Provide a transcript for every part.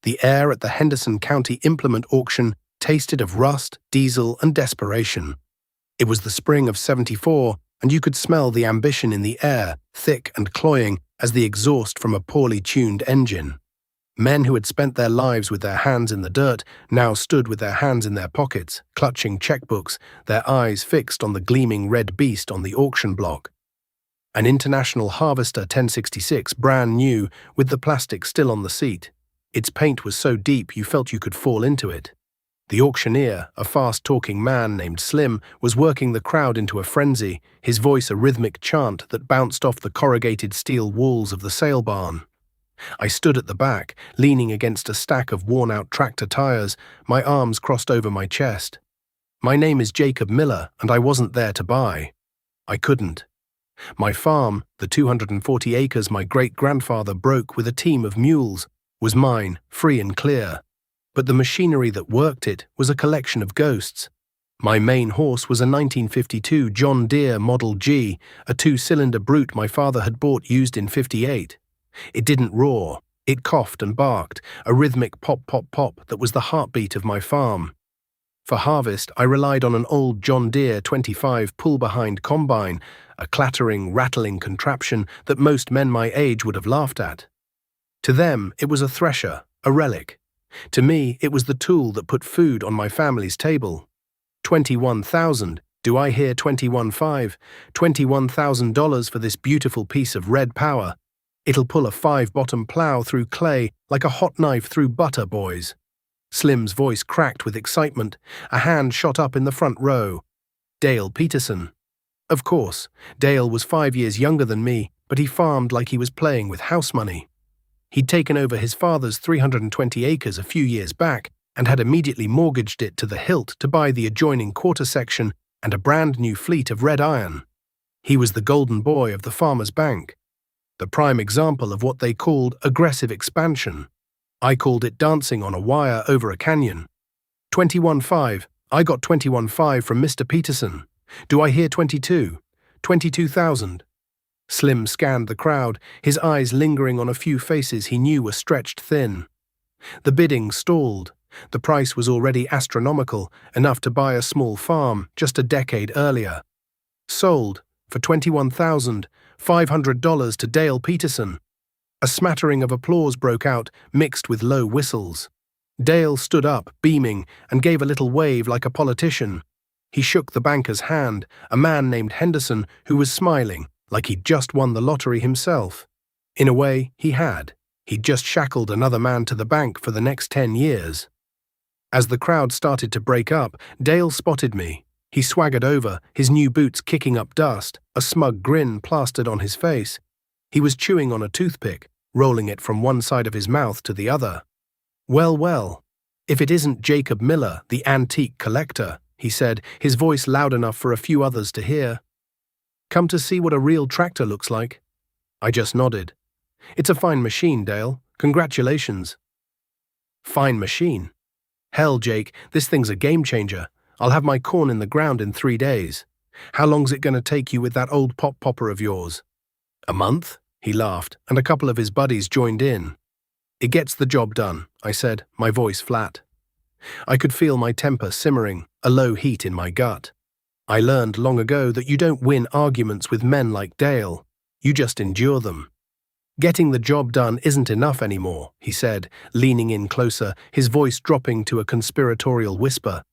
The air at the Henderson County Implement Auction tasted of rust, diesel, and desperation. It was the spring of '74, and you could smell the ambition in the air, thick and cloying as the exhaust from a poorly tuned engine. Men who had spent their lives with their hands in the dirt now stood with their hands in their pockets, clutching checkbooks, their eyes fixed on the gleaming red beast on the auction block. An International Harvester 1066, brand new, with the plastic still on the seat. Its paint was so deep you felt you could fall into it. The auctioneer, a fast-talking man named Slim, was working the crowd into a frenzy, his voice a rhythmic chant that bounced off the corrugated steel walls of the sale barn. I stood at the back, leaning against a stack of worn-out tractor tires, my arms crossed over my chest. My name is Jacob Miller, and I wasn't there to buy. I couldn't. My farm, the 240 acres my great-grandfather broke with a team of mules, was mine, free and clear. But the machinery that worked it was a collection of ghosts. My main horse was a 1952 John Deere Model G, a two-cylinder brute my father had bought used in '58. It didn't roar. It coughed and barked, a rhythmic pop-pop-pop that was the heartbeat of my farm. For harvest, I relied on an old John Deere 25 pull-behind combine, a clattering, rattling contraption that most men my age would have laughed at. To them, it was a thresher, a relic. To me, it was the tool that put food on my family's table. 21,000. Do I hear 21.5? $21,000 for this beautiful piece of red power. It'll pull a 5-bottom plow through clay like a hot knife through butter, boys. Slim's voice cracked with excitement. A hand shot up in the front row. Dale Peterson. Of course, Dale was 5 years younger than me, but he farmed like he was playing with house money. He'd taken over his father's 320 acres a few years back and had immediately mortgaged it to the hilt to buy the adjoining quarter section and a brand new fleet of red iron. He was the golden boy of the farmer's bank, the prime example of what they called aggressive expansion. I called it dancing on a wire over a canyon. 21.5. I got 21.5 from Mr. Peterson. Do I hear 22? 22,000. Slim scanned the crowd, his eyes lingering on a few faces he knew were stretched thin. The bidding stalled. The price was already astronomical, enough to buy a small farm just a decade earlier. Sold for $21,500 to Dale Peterson. A smattering of applause broke out, mixed with low whistles. Dale stood up, beaming, and gave a little wave like a politician. He shook the banker's hand, a man named Henderson, who was smiling, like he'd just won the lottery himself. In a way, he had. He'd just shackled another man to the bank for the next 10 years. As the crowd started to break up, Dale spotted me. He swaggered over, his new boots kicking up dust, a smug grin plastered on his face. He was chewing on a toothpick, rolling it from one side of his mouth to the other. Well, well, if it isn't Jacob Miller, the antique collector, he said, his voice loud enough for a few others to hear. Come to see what a real tractor looks like? I just nodded. It's a fine machine, Dale. Congratulations. Fine machine? Hell, Jake, this thing's a game changer. I'll have my corn in the ground in 3 days. How long's it going to take you with that old pop-popper of yours? A month? He laughed, and a couple of his buddies joined in. It gets the job done, I said, my voice flat. I could feel my temper simmering, a low heat in my gut. I learned long ago that you don't win arguments with men like Dale. You just endure them. Getting the job done isn't enough anymore, he said, leaning in closer, his voice dropping to a conspiratorial whisper.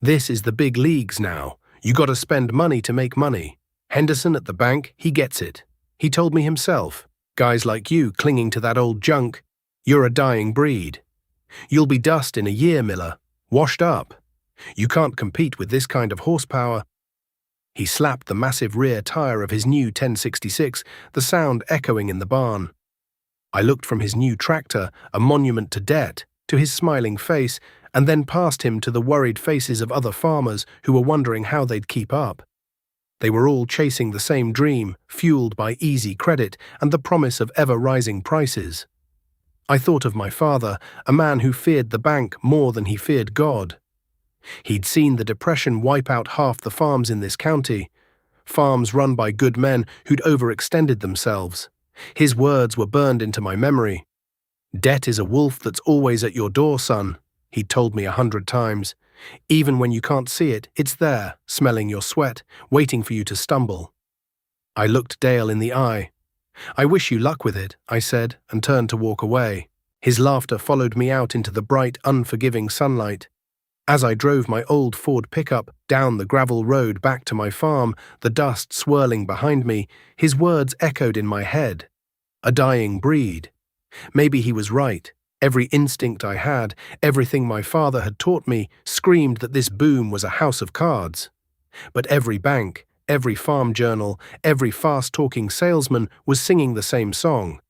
This is the big leagues now. You gotta spend money to make money. Henderson at the bank, he gets it. He told me himself. Guys like you clinging to that old junk, you're a dying breed. You'll be dust in a year, Miller. Washed up. You can't compete with this kind of horsepower. He slapped the massive rear tire of his new 1066, the sound echoing in the barn. I looked from his new tractor, a monument to debt, to his smiling face, and then past him to the worried faces of other farmers who were wondering how they'd keep up. They were all chasing the same dream, fueled by easy credit and the promise of ever-rising prices. I thought of my father, a man who feared the bank more than he feared God. He'd seen the Depression wipe out half the farms in this county, farms run by good men who'd overextended themselves. His words were burned into my memory. Debt is a wolf that's always at your door, son, he'd told me 100 times. Even when you can't see it, it's there, smelling your sweat, waiting for you to stumble. I looked Dale in the eye. I wish you luck with it, I said, and turned to walk away. His laughter followed me out into the bright, unforgiving sunlight. As I drove my old Ford pickup down the gravel road back to my farm, the dust swirling behind me, his words echoed in my head. A dying breed. Maybe he was right. Every instinct I had, everything my father had taught me, screamed that this boom was a house of cards. But every bank, every farm journal, every fast-talking salesman was singing the same song.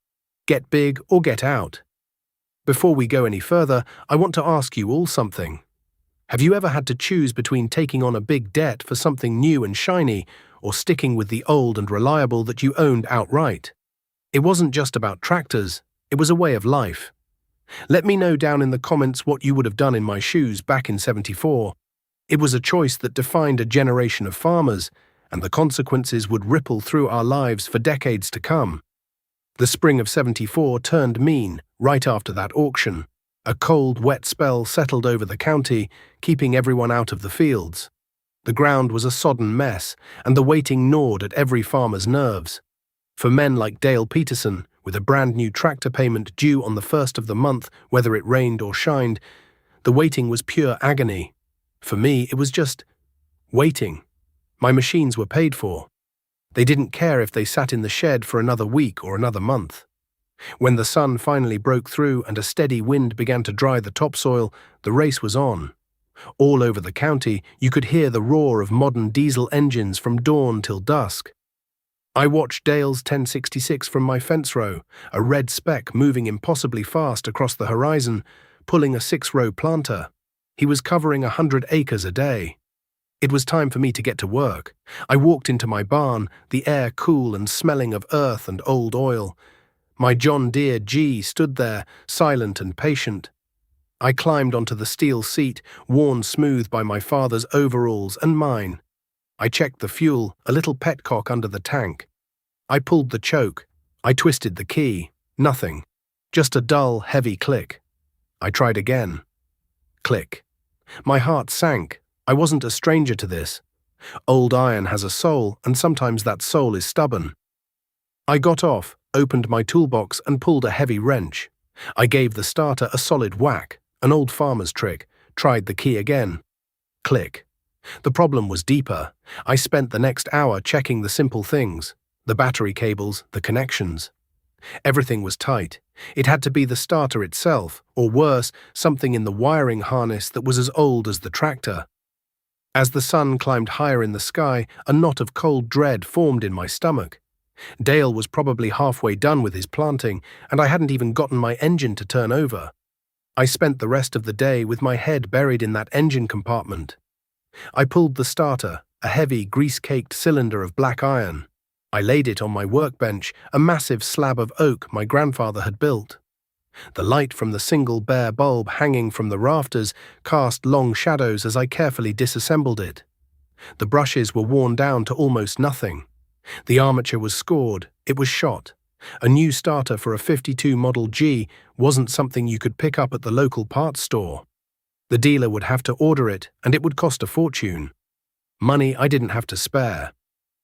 Get big or get out. Before we go any further, I want to ask you all something. Have you ever had to choose between taking on a big debt for something new and shiny, or sticking with the old and reliable that you owned outright? It wasn't just about tractors, it was a way of life. Let me know down in the comments what you would have done in my shoes back in '74. It was a choice that defined a generation of farmers, and the consequences would ripple through our lives for decades to come. The spring of '74 turned mean right after that auction. A cold, wet spell settled over the county, keeping everyone out of the fields. The ground was a sodden mess, and the waiting gnawed at every farmer's nerves. For men like Dale Peterson, with a brand new tractor payment due on the first of the month, whether it rained or shined, the waiting was pure agony. For me, it was just waiting. My machines were paid for. They didn't care if they sat in the shed for another week or another month. When the sun finally broke through and a steady wind began to dry the topsoil, the race was on. All over the county, you could hear the roar of modern diesel engines from dawn till dusk. I watched Dale's 1066 from my fence row, a red speck moving impossibly fast across the horizon, pulling a 6-row planter. He was covering 100 acres a day. It was time for me to get to work. I walked into my barn, the air cool and smelling of earth and old oil. My John Deere G stood there, silent and patient. I climbed onto the steel seat, worn smooth by my father's overalls and mine. I checked the fuel, a little petcock under the tank. I pulled the choke. I twisted the key. Nothing. Just a dull, heavy click. I tried again. Click. My heart sank. I wasn't a stranger to this. Old iron has a soul, and sometimes that soul is stubborn. I got off, opened my toolbox and pulled a heavy wrench. I gave the starter a solid whack, an old farmer's trick, tried the key again. Click. The problem was deeper. I spent the next hour checking the simple things, the battery cables, the connections. Everything was tight. It had to be the starter itself, or worse, something in the wiring harness that was as old as the tractor. As the sun climbed higher in the sky, a knot of cold dread formed in my stomach. Dale was probably halfway done with his planting, and I hadn't even gotten my engine to turn over. I spent the rest of the day with my head buried in that engine compartment. I pulled the starter, a heavy, grease-caked cylinder of black iron. I laid it on my workbench, a massive slab of oak my grandfather had built. The light from the single bare bulb hanging from the rafters cast long shadows as I carefully disassembled it. The brushes were worn down to almost nothing. The armature was scored, it was shot. A new starter for a '52 Model G wasn't something you could pick up at the local parts store. The dealer would have to order it, and it would cost a fortune. Money I didn't have to spare.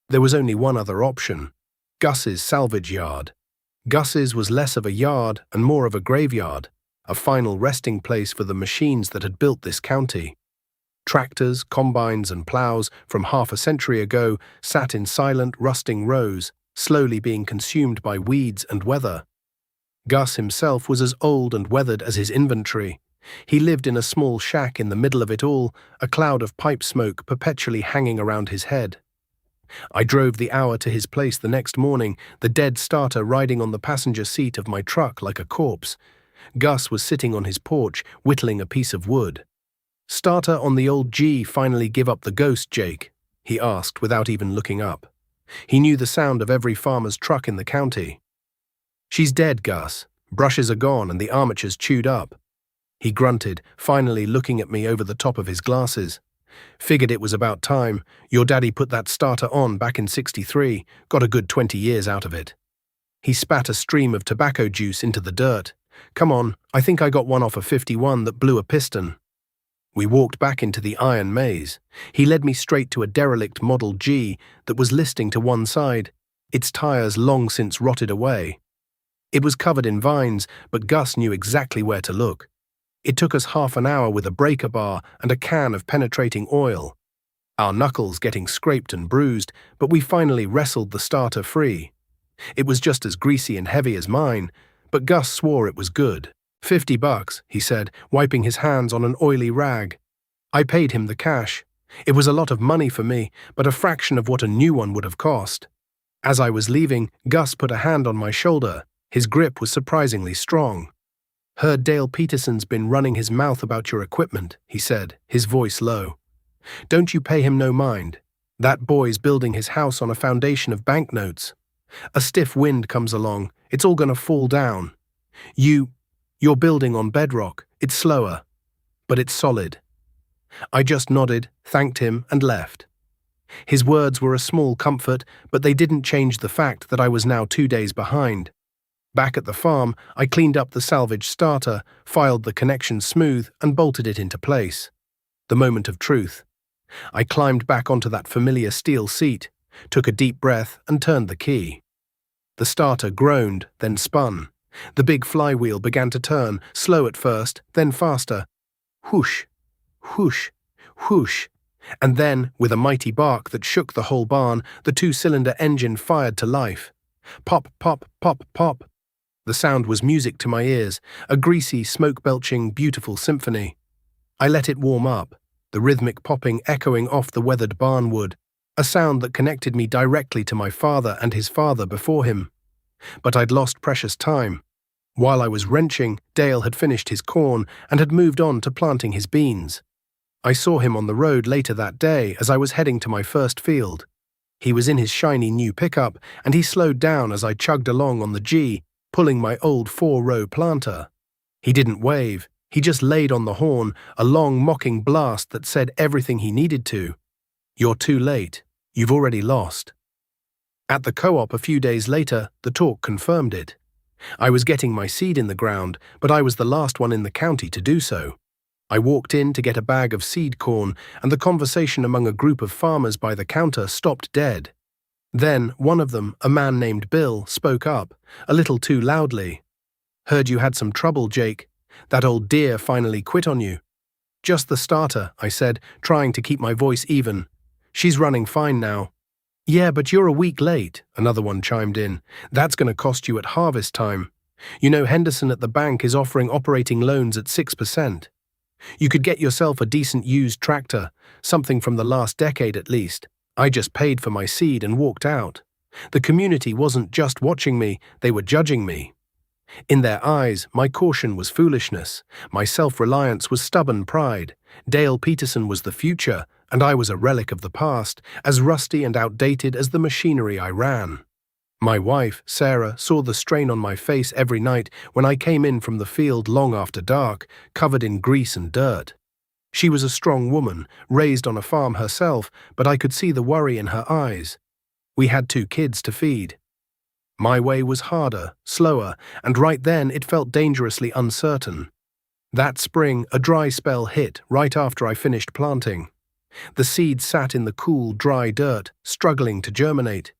There was only one other option: Gus's salvage yard. Gus's was less of a yard and more of a graveyard, a final resting place for the machines that had built this county. Tractors, combines, and plows from half a century ago sat in silent, rusting rows, slowly being consumed by weeds and weather. Gus himself was as old and weathered as his inventory. He lived in a small shack in the middle of it all, a cloud of pipe smoke perpetually hanging around his head. I drove the hour to his place the next morning, the dead starter riding on the passenger seat of my truck like a corpse. Gus was sitting on his porch, whittling a piece of wood. "Starter on the old G finally give up the ghost, Jake?" he asked without even looking up. He knew the sound of every farmer's truck in the county. "She's dead, Gus. Brushes are gone and the armature's chewed up." He grunted, finally looking at me over the top of his glasses. "Figured it was about time. Your daddy put that starter on back in '63, got a good 20 years out of it." He spat a stream of tobacco juice into the dirt. Come on, I think I got one off a 51 that blew a piston. We walked back into the iron maze. He led me straight to a derelict Model G that was listing to one side, its tires long since rotted away. It was covered in vines, but Gus knew exactly where to look. It took us half an hour with a breaker bar and a can of penetrating oil. Our knuckles getting scraped and bruised, but we finally wrestled the starter free. It was just as greasy and heavy as mine, but Gus swore it was good. $50, he said, wiping his hands on an oily rag. I paid him the cash. It was a lot of money for me, but a fraction of what a new one would have cost. As I was leaving, Gus put a hand on my shoulder. His grip was surprisingly strong. Heard Dale Peterson's been running his mouth about your equipment, he said, his voice low. Don't you pay him no mind. That boy's building his house on a foundation of banknotes. A stiff wind comes along, it's all gonna fall down. You're building on bedrock, it's slower, but it's solid. I just nodded, thanked him, and left. His words were a small comfort, but they didn't change the fact that I was now 2 days behind. Back at the farm, I cleaned up the salvage starter, filed the connection smooth, and bolted it into place. The moment of truth. I climbed back onto that familiar steel seat, took a deep breath, and turned the key. The starter groaned, then spun. The big flywheel began to turn, slow at first, then faster. Whoosh, whoosh, whoosh. And then, with a mighty bark that shook the whole barn, the two-cylinder engine fired to life. Pop, pop, pop, pop. The sound was music to my ears, a greasy, smoke-belching, beautiful symphony. I let it warm up, the rhythmic popping echoing off the weathered barn wood, a sound that connected me directly to my father and his father before him. But I'd lost precious time. While I was wrenching, Dale had finished his corn and had moved on to planting his beans. I saw him on the road later that day as I was heading to my first field. He was in his shiny new pickup, and he slowed down as I chugged along on the G, pulling my old 4-row planter. He didn't wave, he just laid on the horn, a long mocking blast that said everything he needed to. You're too late. You've already lost. At the co-op a few days later, the talk confirmed it. I was getting my seed in the ground, but I was the last one in the county to do so. I walked in to get a bag of seed corn, and the conversation among a group of farmers by the counter stopped dead. Then one of them, a man named Bill, spoke up, a little too loudly. Heard you had some trouble, Jake. That old deer finally quit on you. Just the starter, I said, trying to keep my voice even. She's running fine now. Yeah, but you're a week late, another one chimed in. That's going to cost you at harvest time. You know Henderson at the bank is offering operating loans at 6%. You could get yourself a decent used tractor, something from the last decade at least. I just paid for my seed and walked out. The community wasn't just watching me, they were judging me. In their eyes, my caution was foolishness, my self-reliance was stubborn pride. Dale Peterson was the future, and I was a relic of the past, as rusty and outdated as the machinery I ran. My wife, Sarah, saw the strain on my face every night when I came in from the field long after dark, covered in grease and dirt. She was a strong woman, raised on a farm herself, but I could see the worry in her eyes. We had 2 kids to feed. My way was harder, slower, and right then it felt dangerously uncertain. That spring, a dry spell hit right after I finished planting. The seed sat in the cool, dry dirt, struggling to germinate.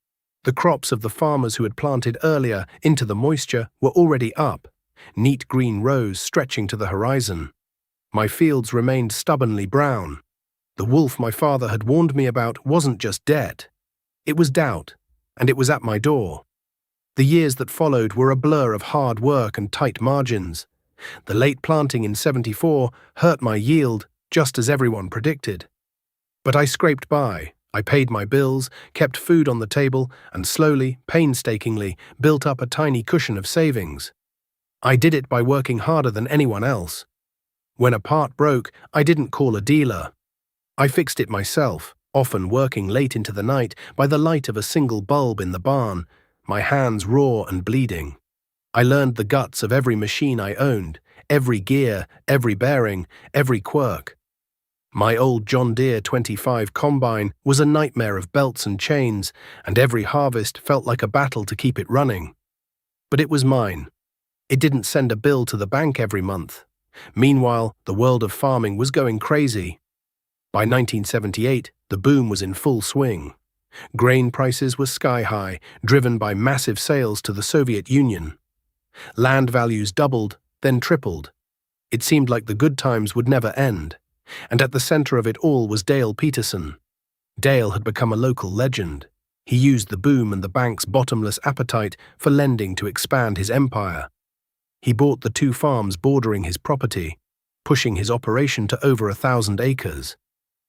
The crops of the farmers who had planted earlier into the moisture were already up, neat green rows stretching to the horizon. My fields remained stubbornly brown. The wolf my father had warned me about wasn't just debt. It was doubt, and it was at my door. The years that followed were a blur of hard work and tight margins. The late planting in '74 hurt my yield, just as everyone predicted. But I scraped by. I paid my bills, kept food on the table, and slowly, painstakingly, built up a tiny cushion of savings. I did it by working harder than anyone else. When a part broke, I didn't call a dealer. I fixed it myself, often working late into the night by the light of a single bulb in the barn, my hands raw and bleeding. I learned the guts of every machine I owned, every gear, every bearing, every quirk. My old John Deere 25 combine was a nightmare of belts and chains, and every harvest felt like a battle to keep it running. But it was mine. It didn't send a bill to the bank every month. Meanwhile, the world of farming was going crazy. By 1978, the boom was in full swing. Grain prices were sky-high, driven by massive sales to the Soviet Union. Land values doubled, then tripled. It seemed like the good times would never end. And at the center of it all was Dale Peterson. Dale had become a local legend. He used the boom and the bank's bottomless appetite for lending to expand his empire. He bought the 2 farms bordering his property, pushing his operation to over 1,000 acres.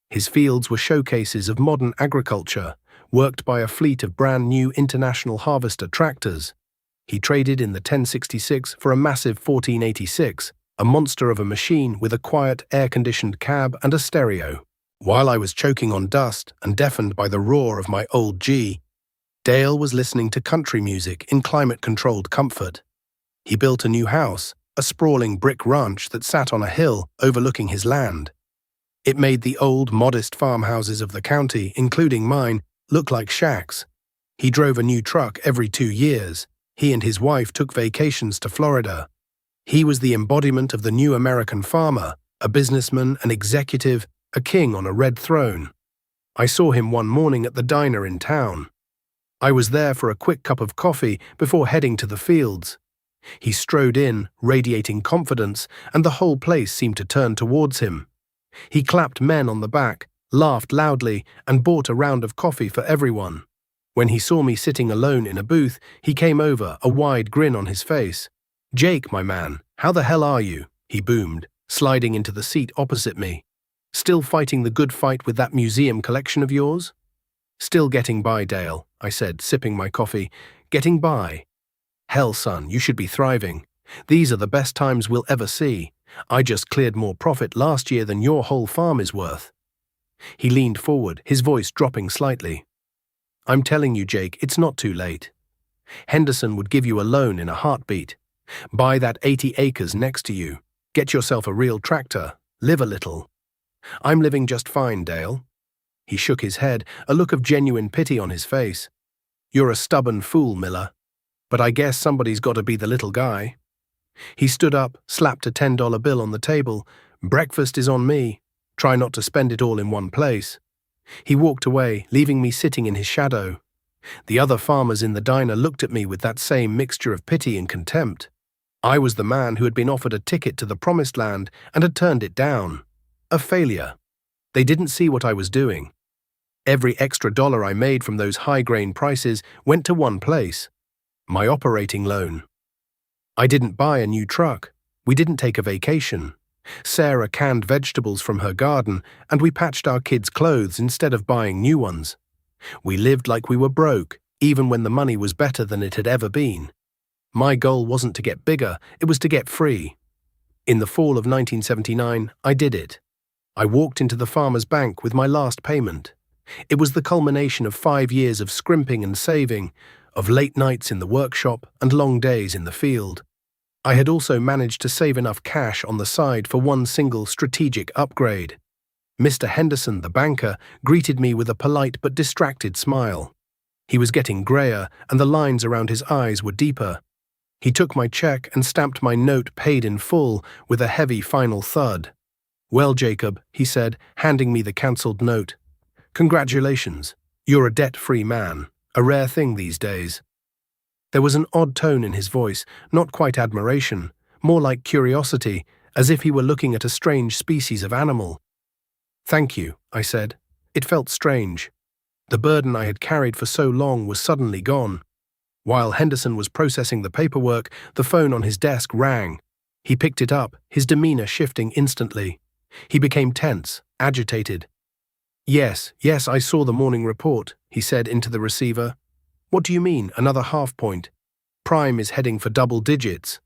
His fields were showcases of modern agriculture, worked by a fleet of brand-new International Harvester tractors. He traded in the 1066 for a massive 1486, a monster of a machine with a quiet, air-conditioned cab and a stereo. While I was choking on dust and deafened by the roar of my old G, Dale was listening to country music in climate-controlled comfort. He built a new house, a sprawling brick ranch that sat on a hill overlooking his land. It made the old, modest farmhouses of the county, including mine, look like shacks. He drove a new truck every 2 years. He and his wife took vacations to Florida. He was the embodiment of the new American farmer, a businessman, an executive, a king on a red throne. I saw him one morning at the diner in town. I was there for a quick cup of coffee before heading to the fields. He strode in, radiating confidence, and the whole place seemed to turn towards him. He clapped men on the back, laughed loudly, and bought a round of coffee for everyone. When he saw me sitting alone in a booth, he came over, a wide grin on his face. "Jake, my man, how the hell are you?" he boomed, sliding into the seat opposite me. "Still fighting the good fight with that museum collection of yours?" "Still getting by, Dale," I said, sipping my coffee. "Getting by? Hell, son, you should be thriving. These are the best times we'll ever see. I just cleared more profit last year than your whole farm is worth." He leaned forward, his voice dropping slightly. "I'm telling you, Jake, it's not too late. Henderson would give you a loan in a heartbeat. Buy that 80 acres next to you. Get yourself a real tractor. Live a little." "I'm living just fine, Dale." He shook his head, a look of genuine pity on his face. "You're a stubborn fool, Miller. But I guess somebody's got to be the little guy." He stood up, slapped a $10 bill on the table. "Breakfast is on me. Try not to spend it all in one place." He walked away, leaving me sitting in his shadow. The other farmers in the diner looked at me with that same mixture of pity and contempt. I was the man who had been offered a ticket to the promised land and had turned it down. A failure. They didn't see what I was doing. Every extra dollar I made from those high grain prices went to one place: my operating loan. I didn't buy a new truck. We didn't take a vacation. Sarah canned vegetables from her garden, and we patched our kids' clothes instead of buying new ones. We lived like we were broke, even when the money was better than it had ever been. My goal wasn't to get bigger, it was to get free. In the fall of 1979, I did it. I walked into the farmer's bank with my last payment. It was the culmination of 5 years of scrimping and saving, of late nights in the workshop and long days in the field. I had also managed to save enough cash on the side for one single strategic upgrade. Mr. Henderson, the banker, greeted me with a polite but distracted smile. He was getting grayer, and the lines around his eyes were deeper. He took my check and stamped my note paid in full with a heavy final thud. "Well, Jacob," he said, handing me the cancelled note. "Congratulations. You're a debt-free man, a rare thing these days." There was an odd tone in his voice, not quite admiration, more like curiosity, as if he were looking at a strange species of animal. "Thank you," I said. It felt strange. The burden I had carried for so long was suddenly gone. While Henderson was processing the paperwork, the phone on his desk rang. He picked it up, his demeanor shifting instantly. He became tense, agitated. Yes, I saw the morning report," he said into the receiver. "What do you mean, another half point? Prime is heading for double digits.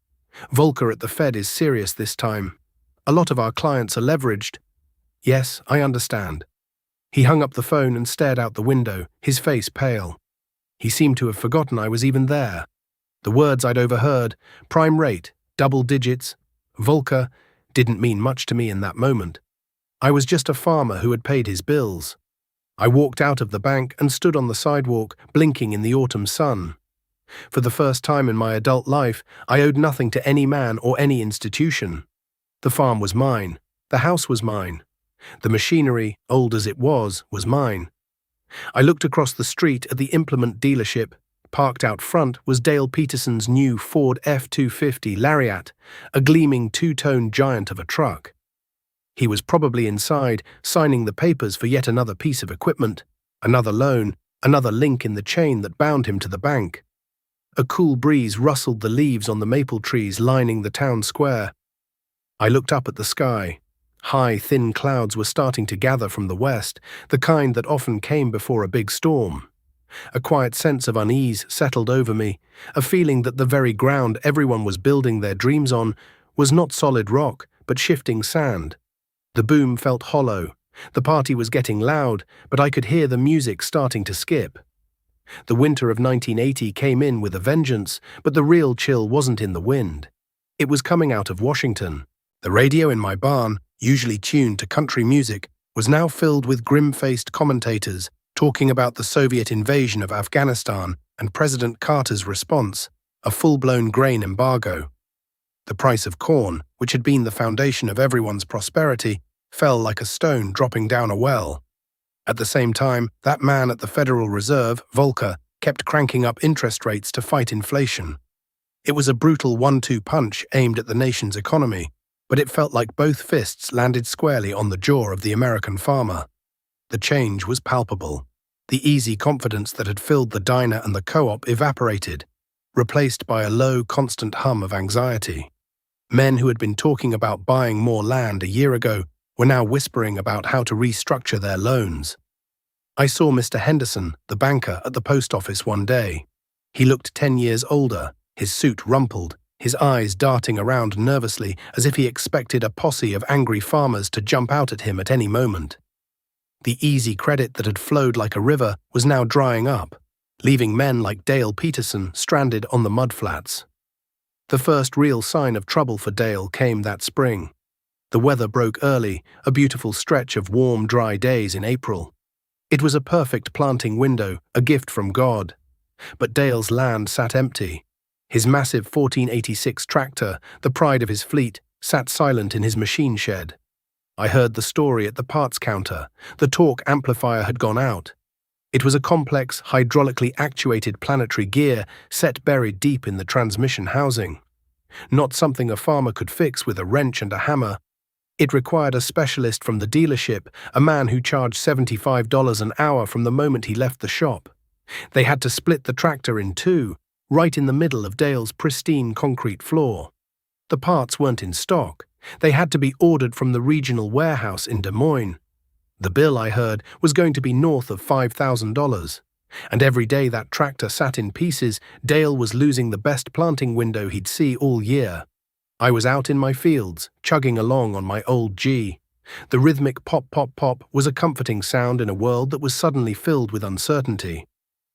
Volcker at the Fed is serious this time. A lot of our clients are leveraged." "Yes, I understand." He hung up the phone and stared out the window, his face pale. He seemed to have forgotten I was even there. The words I'd overheard, prime rate, double digits, Volcker, didn't mean much to me in that moment. I was just a farmer who had paid his bills. I walked out of the bank and stood on the sidewalk, blinking in the autumn sun. For the first time in my adult life, I owed nothing to any man or any institution. The farm was mine. The house was mine. The machinery, old as it was mine. I looked across the street at the implement dealership. Parked out front was Dale Peterson's new Ford F-250 Lariat, a gleaming two-tone giant of a truck. He was probably inside, signing the papers for yet another piece of equipment, another loan, another link in the chain that bound him to the bank. A cool breeze rustled the leaves on the maple trees lining the town square. I looked up at the sky. High, thin clouds were starting to gather from the west, the kind that often came before a big storm. A quiet sense of unease settled over me, a feeling that the very ground everyone was building their dreams on was not solid rock, but shifting sand. The boom felt hollow. The party was getting loud, but I could hear the music starting to skip. The winter of 1980 came in with a vengeance, but the real chill wasn't in the wind. It was coming out of Washington. The radio in my barn, usually tuned to country music, was now filled with grim-faced commentators talking about the Soviet invasion of Afghanistan and President Carter's response, a full-blown grain embargo. The price of corn, which had been the foundation of everyone's prosperity, fell like a stone dropping down a well. At the same time, that man at the Federal Reserve, Volcker, kept cranking up interest rates to fight inflation. It was a brutal 1-2 punch aimed at the nation's economy, but it felt like both fists landed squarely on the jaw of the American farmer. The change was palpable. The easy confidence that had filled the diner and the co-op evaporated, replaced by a low, constant hum of anxiety. Men who had been talking about buying more land a year ago were now whispering about how to restructure their loans. I saw Mr. Henderson, the banker, at the post office one day. He looked 10 years older, his suit rumpled, his eyes darting around nervously as if he expected a posse of angry farmers to jump out at him at any moment. The easy credit that had flowed like a river was now drying up, leaving men like Dale Peterson stranded on the mudflats. The first real sign of trouble for Dale came that spring. The weather broke early, a beautiful stretch of warm, dry days in April. It was a perfect planting window, a gift from God. But Dale's land sat empty. His massive 1486 tractor, the pride of his fleet, sat silent in his machine shed. I heard the story at the parts counter. The torque amplifier had gone out. It was a complex, hydraulically actuated planetary gear set buried deep in the transmission housing. Not something a farmer could fix with a wrench and a hammer. It required a specialist from the dealership, a man who charged $75 an hour from the moment he left the shop. They had to split the tractor in two, right in the middle of Dale's pristine concrete floor. The parts weren't in stock. They had to be ordered from the regional warehouse in Des Moines. The bill, I heard, was going to be north of $5,000. And every day that tractor sat in pieces, Dale was losing the best planting window he'd see all year. I was out in my fields, chugging along on my old G. The rhythmic pop-pop-pop was a comforting sound in a world that was suddenly filled with uncertainty.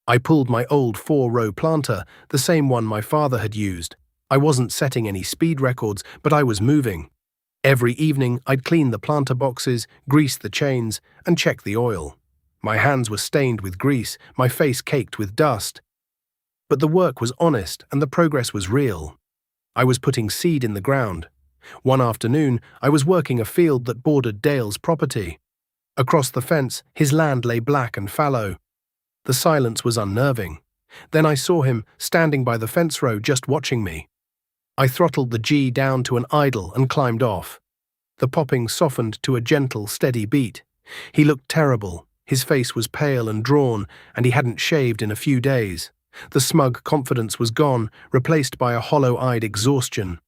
I pulled my old 4-row planter, the same one my father had used. I wasn't setting any speed records, but I was moving. Every evening, I'd clean the planter boxes, grease the chains, and check the oil. My hands were stained with grease, my face caked with dust. But the work was honest, and the progress was real. I was putting seed in the ground. One afternoon, I was working a field that bordered Dale's property. Across the fence, his land lay black and fallow. The silence was unnerving. Then I saw him, standing by the fence row, just watching me. I throttled the G down to an idle and climbed off. The popping softened to a gentle, steady beat. He looked terrible. His face was pale and drawn, and he hadn't shaved in a few days. The smug confidence was gone, replaced by a hollow-eyed exhaustion.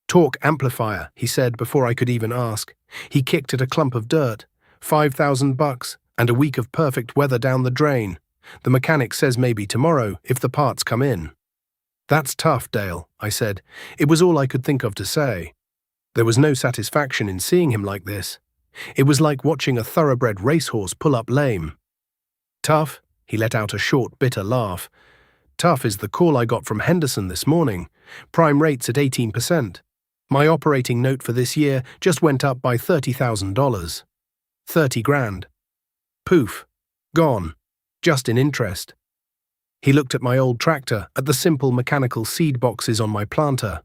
"Torque amplifier," he said before I could even ask. He kicked at a clump of dirt. $5,000 and a week of perfect weather down the drain. The mechanic says maybe tomorrow, if the parts come in. "That's tough, Dale," I said. It was all I could think of to say. There was no satisfaction in seeing him like this. It was like watching a thoroughbred racehorse pull up lame. "Tough?" He let out a short, bitter laugh. "Tough is the call I got from Henderson this morning. Prime rates at 18%. My operating note for this year just went up by $30,000. 30 grand. Poof. Gone. Just in interest." He looked at my old tractor, at the simple mechanical seed boxes on my planter.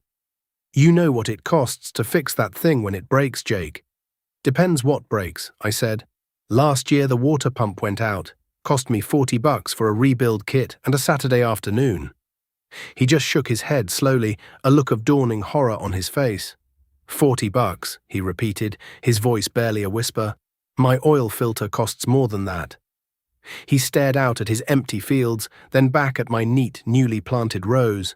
"You know what it costs to fix that thing when it breaks, Jake." "Depends what breaks," I said. "Last year the water pump went out. Cost me $40 for a rebuild kit and a Saturday afternoon." He just shook his head slowly, a look of dawning horror on his face. $40, he repeated, his voice barely a whisper. "My oil filter costs more than that." He stared out at his empty fields, then back at my neat, newly planted rows.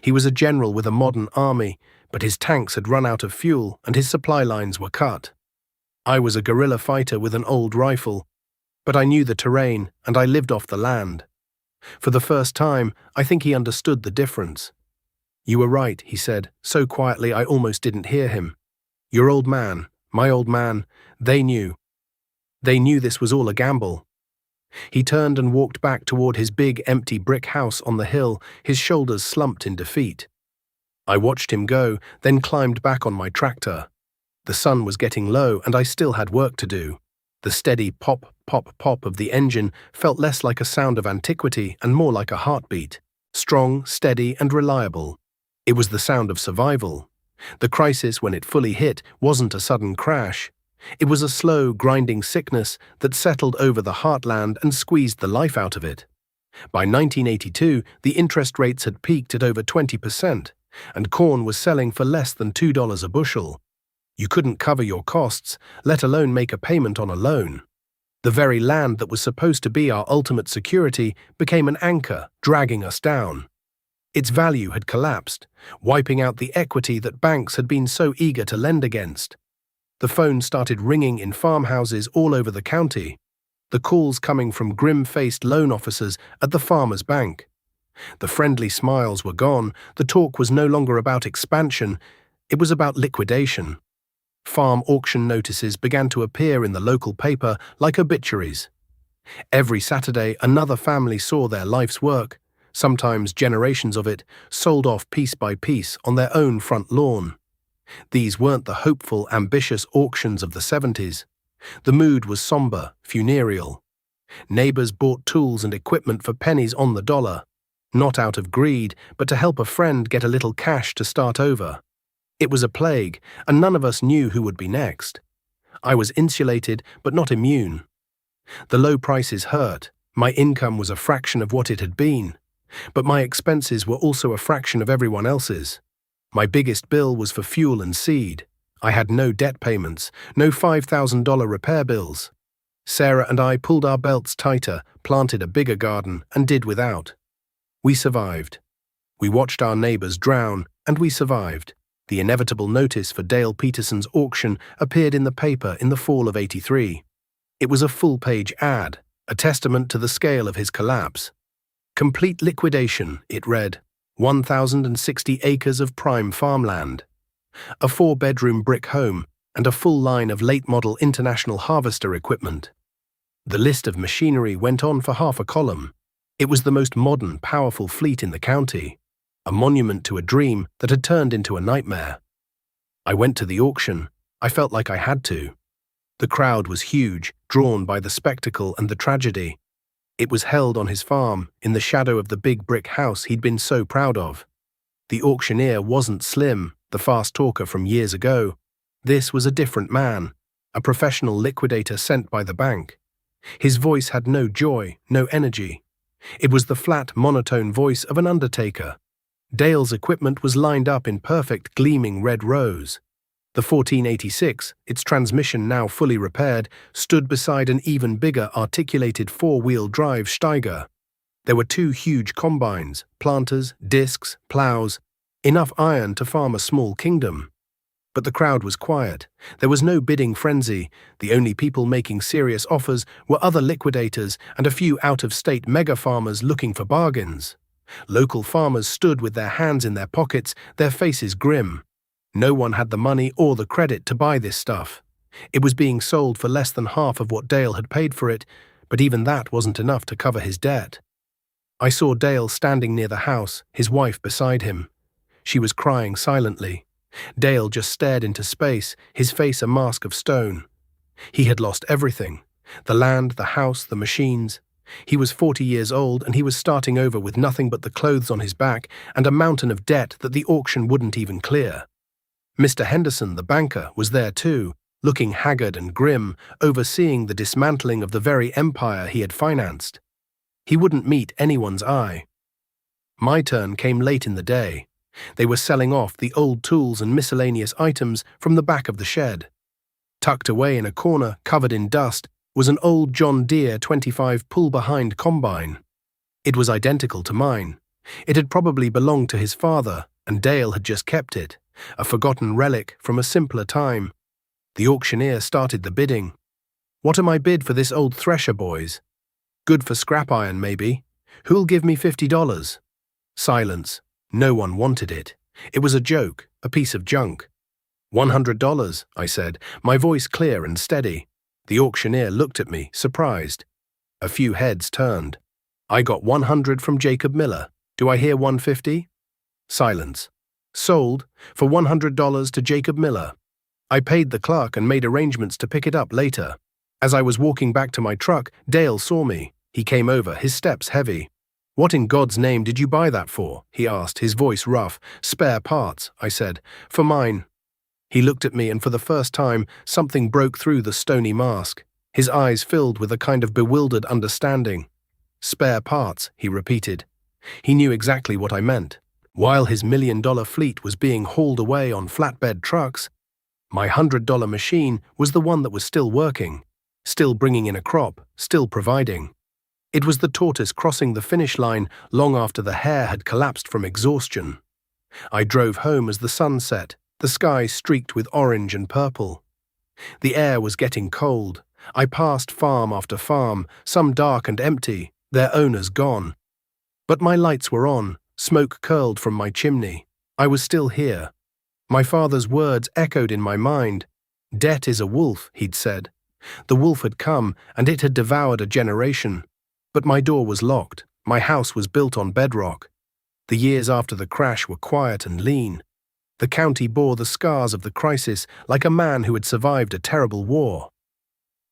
He was a general with a modern army, but his tanks had run out of fuel and his supply lines were cut. I was a guerrilla fighter with an old rifle, but I knew the terrain and I lived off the land. For the first time, I think he understood the difference. "You were right," he said, so quietly I almost didn't hear him. "Your old man, my old man, they knew. They knew this was all a gamble." He turned and walked back toward his big, empty brick house on the hill, his shoulders slumped in defeat. I watched him go, then climbed back on my tractor. The sun was getting low and I still had work to do. The steady pop, pop, pop of the engine felt less like a sound of antiquity and more like a heartbeat. Strong, steady, and reliable. It was the sound of survival. The crisis, when it fully hit, wasn't a sudden crash. It was a slow, grinding sickness that settled over the heartland and squeezed the life out of it. By 1982, the interest rates had peaked at over 20%, and corn was selling for less than $2 a bushel. You couldn't cover your costs, let alone make a payment on a loan. The very land that was supposed to be our ultimate security became an anchor, dragging us down. Its value had collapsed, wiping out the equity that banks had been so eager to lend against. The phone started ringing in farmhouses all over the county, the calls coming from grim-faced loan officers at the farmers' bank. The friendly smiles were gone, the talk was no longer about expansion, it was about liquidation. Farm auction notices began to appear in the local paper like obituaries. Every Saturday, another family saw their life's work, sometimes generations of it, sold off piece by piece on their own front lawn. These weren't the hopeful, ambitious auctions of the 70s. The mood was somber, funereal. Neighbors bought tools and equipment for pennies on the dollar, not out of greed, but to help a friend get a little cash to start over. It was a plague, and none of us knew who would be next. I was insulated, but not immune. The low prices hurt. My income was a fraction of what it had been, but my expenses were also a fraction of everyone else's. My biggest bill was for fuel and seed. I had no debt payments, no $5,000 repair bills. Sarah and I pulled our belts tighter, planted a bigger garden, and did without. We survived. We watched our neighbors drown, and we survived. The inevitable notice for Dale Peterson's auction appeared in the paper in the fall of '83. It was a full-page ad, a testament to the scale of his collapse. "Complete liquidation," it read. 1,060 acres of prime farmland. A 4-bedroom brick home, and a full line of late-model International Harvester equipment. The list of machinery went on for half a column. It was the most modern, powerful fleet in the county, a monument to a dream that had turned into a nightmare. I went to the auction. I felt like I had to. The crowd was huge, drawn by the spectacle and the tragedy. It was held on his farm, in the shadow of the big brick house he'd been so proud of. The auctioneer wasn't Slim, the fast talker from years ago. This was a different man, a professional liquidator sent by the bank. His voice had no joy, no energy. It was the flat, monotone voice of an undertaker. Dale's equipment was lined up in perfect, gleaming red rows. The 1486, its transmission now fully repaired, stood beside an even bigger articulated 4-wheel drive Steiger. There were 2 huge combines, planters, discs, plows, enough iron to farm a small kingdom. But the crowd was quiet. There was no bidding frenzy. The only people making serious offers were other liquidators and a few out-of-state mega-farmers looking for bargains. Local farmers stood with their hands in their pockets, their faces grim. No one had the money or the credit to buy this stuff. It was being sold for less than half of what Dale had paid for it, but even that wasn't enough to cover his debt. I saw Dale standing near the house, his wife beside him. She was crying silently. Dale just stared into space, his face a mask of stone. He had lost everything. The land, the house, the machines. He was 40 years old and he was starting over with nothing but the clothes on his back and a mountain of debt that the auction wouldn't even clear. Mr. Henderson, the banker, was there too, looking haggard and grim, overseeing the dismantling of the very empire he had financed. He wouldn't meet anyone's eye. My turn came late in the day. They were selling off the old tools and miscellaneous items from the back of the shed. Tucked away in a corner, covered in dust, was an old John Deere 25 pull-behind combine. It was identical to mine. It had probably belonged to his father, and Dale had just kept it, a forgotten relic from a simpler time. The auctioneer started the bidding. "What am I bid for this old Thresher, boys?" "Good for scrap iron, maybe. Who'll give me $50? Silence. No one wanted it. It was a joke, a piece of junk. $100, I said, my voice clear and steady. The auctioneer looked at me, surprised. A few heads turned. "I got 100 from Jacob Miller. Do I hear 150? Silence. "Sold for $100 to Jacob Miller." I paid the clerk and made arrangements to pick it up later. As I was walking back to my truck, Dale saw me. He came over, his steps heavy. "What in God's name did you buy that for?" he asked, his voice rough. "Spare parts," I said. "For mine." He looked at me and for the first time, something broke through the stony mask. His eyes filled with a kind of bewildered understanding. "Spare parts," he repeated. He knew exactly what I meant. While his $1 million fleet was being hauled away on flatbed trucks, my $100 machine was the one that was still working, still bringing in a crop, still providing. It was the tortoise crossing the finish line long after the hare had collapsed from exhaustion. I drove home as the sun set, the sky streaked with orange and purple. The air was getting cold. I passed farm after farm, some dark and empty, their owners gone. But my lights were on, smoke curled from my chimney. I was still here. My father's words echoed in my mind. "Debt is a wolf," he'd said. The wolf had come, and it had devoured a generation. But my door was locked. My house was built on bedrock. The years after the crash were quiet and lean. The county bore the scars of the crisis like a man who had survived a terrible war.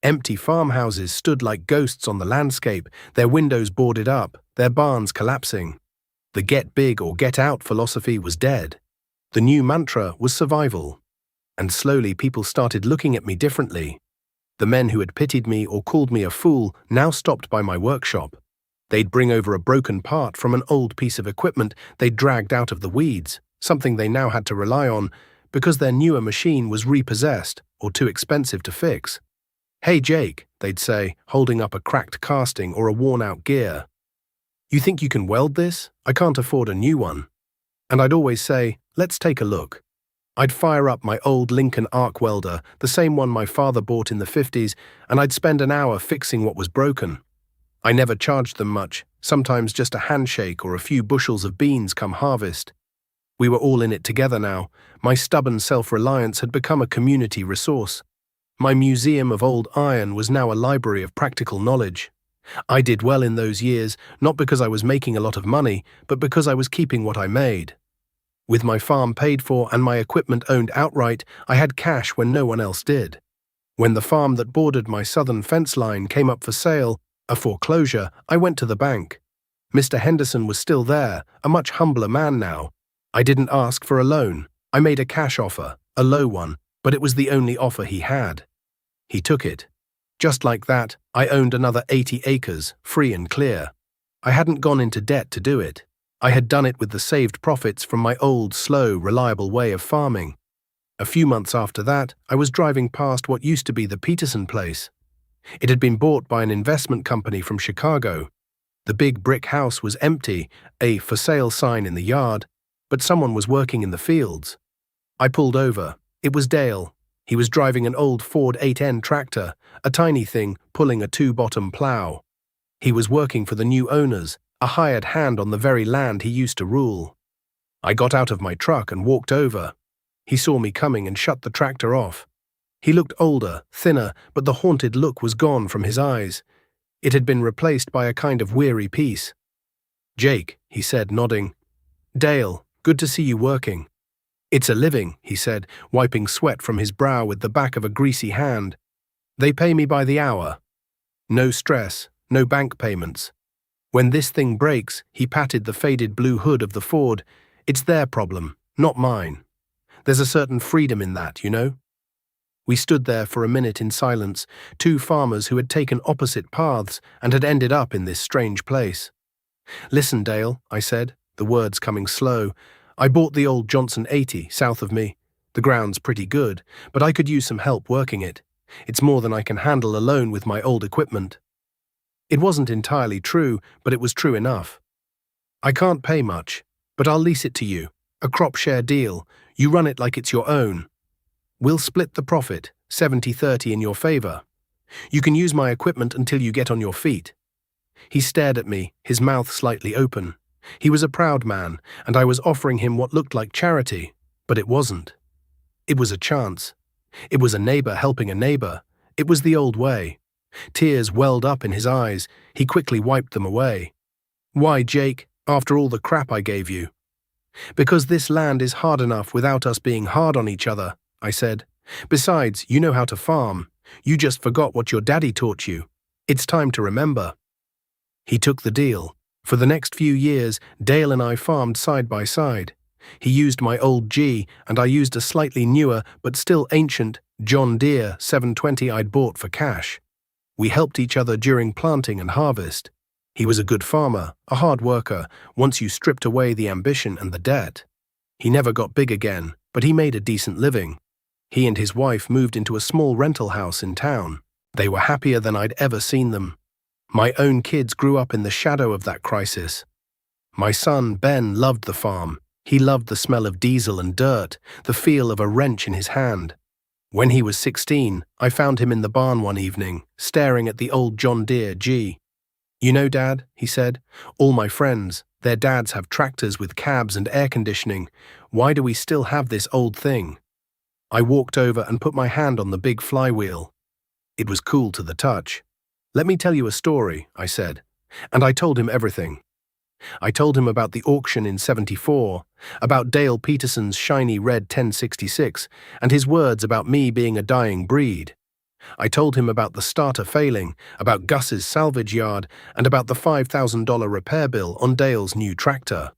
Empty farmhouses stood like ghosts on the landscape, their windows boarded up, their barns collapsing. The get big or get out philosophy was dead. The new mantra was survival. And slowly people started looking at me differently. The men who had pitied me or called me a fool now stopped by my workshop. They'd bring over a broken part from an old piece of equipment they'd dragged out of the weeds, something they now had to rely on because their newer machine was repossessed or too expensive to fix. "Hey Jake," they'd say, holding up a cracked casting or a worn-out gear. "You think you can weld this? I can't afford a new one." And I'd always say, "Let's take a look." I'd fire up my old Lincoln arc welder, the same one my father bought in the 50s, and I'd spend an hour fixing what was broken. I never charged them much, sometimes just a handshake or a few bushels of beans come harvest. We were all in it together now. My stubborn self-reliance had become a community resource. My museum of old iron was now a library of practical knowledge. I did well in those years, not because I was making a lot of money, but because I was keeping what I made. With my farm paid for and my equipment owned outright, I had cash when no one else did. When the farm that bordered my southern fence line came up for sale, a foreclosure, I went to the bank. Mr. Henderson was still there, a much humbler man now. I didn't ask for a loan. I made a cash offer, a low one, but it was the only offer he had. He took it. Just like that, I owned another 80 acres, free and clear. I hadn't gone into debt to do it. I had done it with the saved profits from my old, slow, reliable way of farming. A few months after that, I was driving past what used to be the Peterson place. It had been bought by an investment company from Chicago. The big brick house was empty, a for sale sign in the yard, but someone was working in the fields. I pulled over. It was Dale. He was driving an old Ford 8N tractor, a tiny thing pulling a two-bottom plow. He was working for the new owners, a hired hand on the very land he used to rule. I got out of my truck and walked over. He saw me coming and shut the tractor off. He looked older, thinner, but the haunted look was gone from his eyes. It had been replaced by a kind of weary peace. "Jake," he said, nodding. "Dale, good to see you working." "It's a living," he said, wiping sweat from his brow with the back of a greasy hand. "They pay me by the hour." No stress, no bank payments. When this thing breaks, he patted the faded blue hood of the Ford. It's their problem, not mine. There's a certain freedom in that, you know? We stood there for a minute in silence, two farmers who had taken opposite paths and had ended up in this strange place. Listen, Dale, I said, the words coming slow. I bought the old Johnson 80 south of me. The ground's pretty good, but I could use some help working it. It's more than I can handle alone with my old equipment. It wasn't entirely true, but it was true enough. I can't pay much, but I'll lease it to you. A crop share deal. You run it like it's your own. We'll split the profit, 70-30 in your favor. You can use my equipment until you get on your feet. He stared at me, his mouth slightly open. He was a proud man, and I was offering him what looked like charity, but it wasn't. It was a chance. It was a neighbor helping a neighbor. It was the old way. Tears welled up in his eyes. He quickly wiped them away. Why, Jake, after all the crap I gave you? Because this land is hard enough without us being hard on each other, I said. Besides, you know how to farm. You just forgot what your daddy taught you. It's time to remember. He took the deal. For the next few years, Dale and I farmed side by side. He used my old G, and I used a slightly newer but still ancient John Deere 720 I'd bought for cash. We helped each other during planting and harvest. He was a good farmer, a hard worker, once you stripped away the ambition and the debt. He never got big again, but he made a decent living. He and his wife moved into a small rental house in town. They were happier than I'd ever seen them. My own kids grew up in the shadow of that crisis. My son, Ben, loved the farm. He loved the smell of diesel and dirt, the feel of a wrench in his hand. When he was 16, I found him in the barn one evening, staring at the old John Deere G. You know, Dad, he said, all my friends, their dads have tractors with cabs and air conditioning. Why do we still have this old thing? I walked over and put my hand on the big flywheel. It was cool to the touch. Let me tell you a story, I said, and I told him everything. I told him about the auction in '74, about Dale Peterson's shiny red 1066, and his words about me being a dying breed. I told him about the starter failing, about Gus's salvage yard, and about the $5,000 repair bill on Dale's new tractor.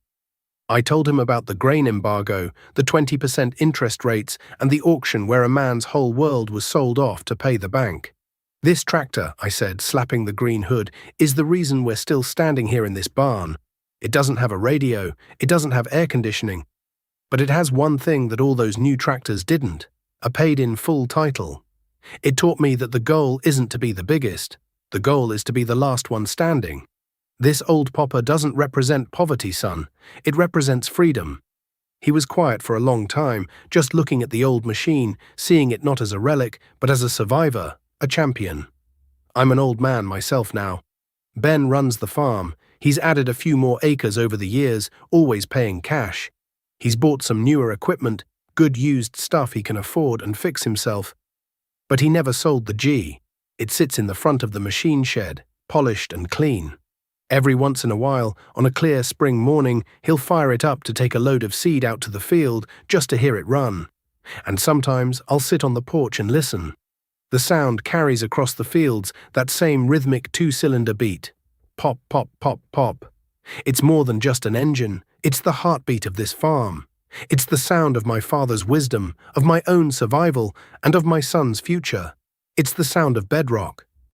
I told him about the grain embargo, the 20% interest rates, and the auction where a man's whole world was sold off to pay the bank. This tractor, I said, slapping the green hood, is the reason we're still standing here in this barn. It doesn't have a radio, it doesn't have air conditioning, but it has one thing that all those new tractors didn't, a paid-in-full title. It taught me that the goal isn't to be the biggest, the goal is to be the last one standing. This old popper doesn't represent poverty, son, it represents freedom. He was quiet for a long time, just looking at the old machine, seeing it not as a relic, but as a survivor, a champion. I'm an old man myself now. Ben runs the farm. He's added a few more acres over the years, always paying cash. He's bought some newer equipment, good used stuff he can afford and fix himself. But he never sold the G. It sits in the front of the machine shed, polished and clean. Every once in a while, on a clear spring morning, he'll fire it up to take a load of seed out to the field just to hear it run. And sometimes I'll sit on the porch and listen. The sound carries across the fields that same rhythmic two-cylinder beat. Pop, pop, pop, pop. It's more than just an engine. It's the heartbeat of this farm. It's the sound of my father's wisdom, of my own survival, and of my son's future. It's the sound of bedrock.